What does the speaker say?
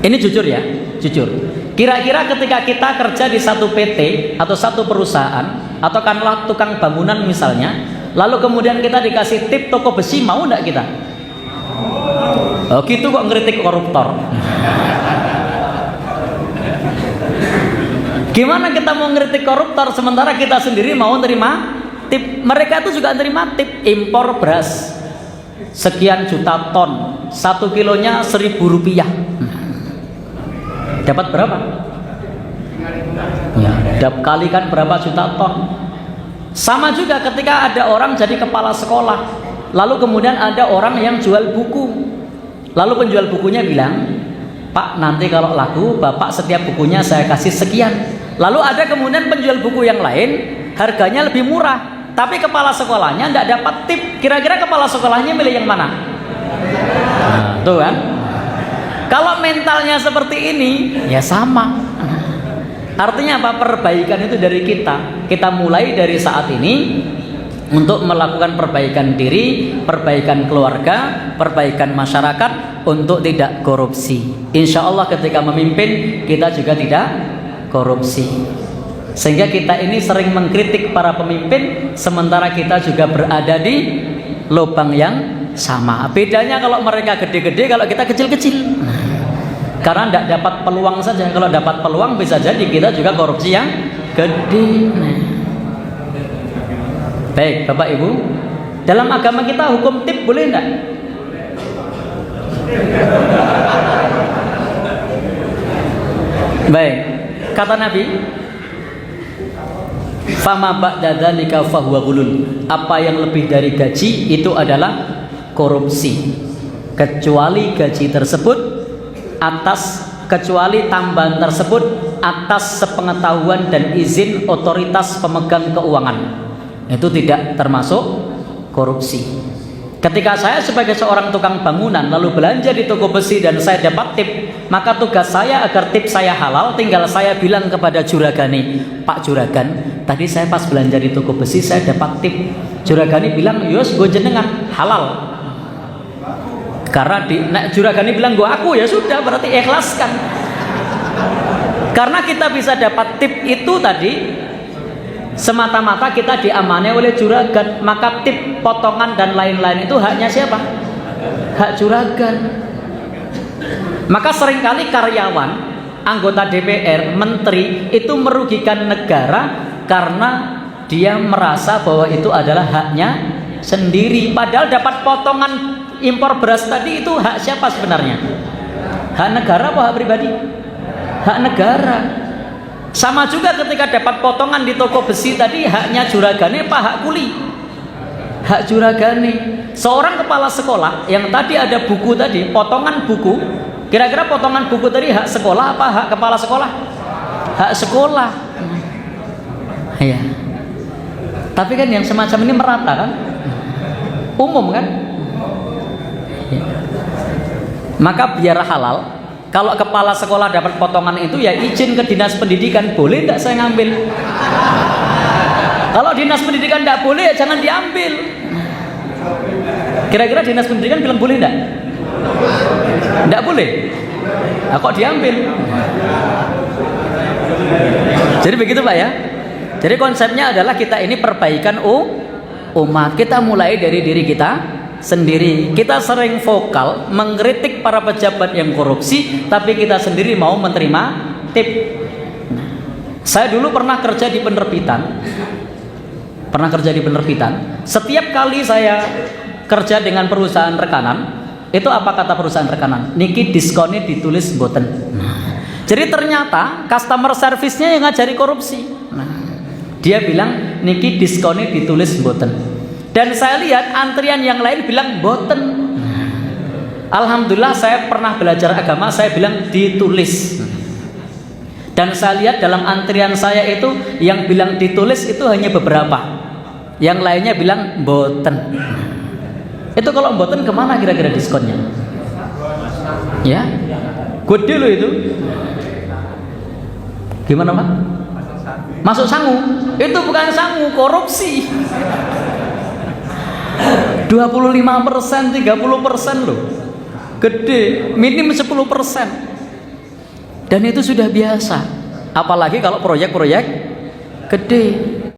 Ini jujur ya, jujur. Kira-kira ketika kita kerja di satu PT atau satu perusahaan atau katakanlah tukang bangunan misalnya, lalu kemudian kita dikasih tip toko besi, mau enggak kita? Oh gitu kok ngeritik koruptor. Gimana kita mau ngeritik koruptor sementara kita sendiri mau terima tip? Mereka itu juga terima tip. Impor beras sekian juta ton, 1 kilonya 1.000 rupiah. Dapat berapa? Ya, kalikan berapa juta ton. Sama juga ketika ada orang jadi kepala sekolah, lalu kemudian ada orang yang jual buku, lalu penjual bukunya bilang, Pak, nanti kalau laku Bapak setiap bukunya saya kasih sekian. Lalu ada kemudian penjual buku yang lain, harganya lebih murah, tapi kepala sekolahnya tidak dapat tip. Kira-kira kepala sekolahnya milih yang mana? Nah, tuh kan. Kalau mentalnya seperti ini, ya sama. Artinya apa? Perbaikan itu dari kita. Kita mulai dari saat ini untuk melakukan perbaikan diri, perbaikan keluarga, perbaikan masyarakat untuk tidak korupsi. Insya Allah ketika memimpin kita juga tidak korupsi. Sehingga kita ini sering mengkritik para pemimpin, sementara kita juga berada di lubang yang sama. Bedanya kalau mereka gede-gede, kalau kita kecil-kecil. Karena tidak dapat peluang saja. Kalau dapat peluang bisa jadi kita juga korupsi yang gede. Baik, Bapak Ibu, dalam agama kita hukum tip boleh enggak? Baik, kata Nabi, fama ba'da dzalika fahuwa ghulul. Apa yang lebih dari gaji itu adalah korupsi, kecuali gaji tersebut kecuali tambahan tersebut atas sepengetahuan dan izin otoritas pemegang keuangan, itu tidak termasuk korupsi. Ketika saya sebagai seorang tukang bangunan lalu belanja di toko besi dan saya dapat tip, maka tugas saya agar tip saya halal, tinggal saya bilang kepada juragani, Pak Juragan, tadi saya pas belanja di toko besi saya dapat tip. Juragani bilang, yos gue jenengan halal. Karena juragani bilang gue aku, ya sudah, berarti ikhlaskan. Karena kita bisa dapat tip itu tadi semata-mata kita diamani oleh juragan, maka tip, potongan dan lain-lain itu haknya siapa? Hak juragan. Maka seringkali karyawan, anggota DPR, menteri itu merugikan negara karena dia merasa bahwa itu adalah haknya sendiri, padahal dapat potongan impor beras tadi itu hak siapa sebenarnya? Hak negara apa hak pribadi? Hak negara. Sama juga ketika dapat potongan di toko besi tadi, haknya juragane apa hak kuli? Hak juragane. Seorang kepala sekolah yang tadi ada buku tadi, potongan buku, kira-kira potongan buku tadi hak sekolah apa hak kepala sekolah? Hak sekolah. Ya. Tapi kan yang semacam ini merata kan? Umum kan? Ya. Maka biar halal, kalau kepala sekolah dapat potongan itu ya izin ke dinas pendidikan, boleh tidak saya ngambil? Kalau dinas pendidikan tidak boleh ya jangan diambil. Kira-kira dinas pendidikan bilang boleh tidak? Tidak boleh. Nah, kok diambil? Jadi begitu Pak ya. Jadi konsepnya adalah kita ini perbaikan umat. Kita mulai dari diri kita sendiri. Kita sering vokal mengkritik para pejabat yang korupsi, tapi kita sendiri mau menerima tip. Saya dulu pernah kerja di penerbitan. Setiap kali saya kerja dengan perusahaan rekanan, itu apa kata perusahaan rekanan? Niki diskonnya ditulis mboten. Jadi ternyata customer service-nya yang ngajari korupsi. Dia bilang niki diskonnya ditulis mboten. Dan saya lihat antrian yang lain bilang mboten. Alhamdulillah saya pernah belajar agama, saya bilang ditulis. Dan saya lihat dalam antrian saya itu yang bilang ditulis itu hanya beberapa. Yang lainnya bilang mboten. Itu kalau mboten kemana kira-kira diskonnya? Ya, gede loh itu. Gimana Pak? Masuk sangu. Itu bukan sangu, korupsi. 25%, 30% loh. Gede, minim 10%. Dan itu sudah biasa. Apalagi kalau proyek-proyek gede.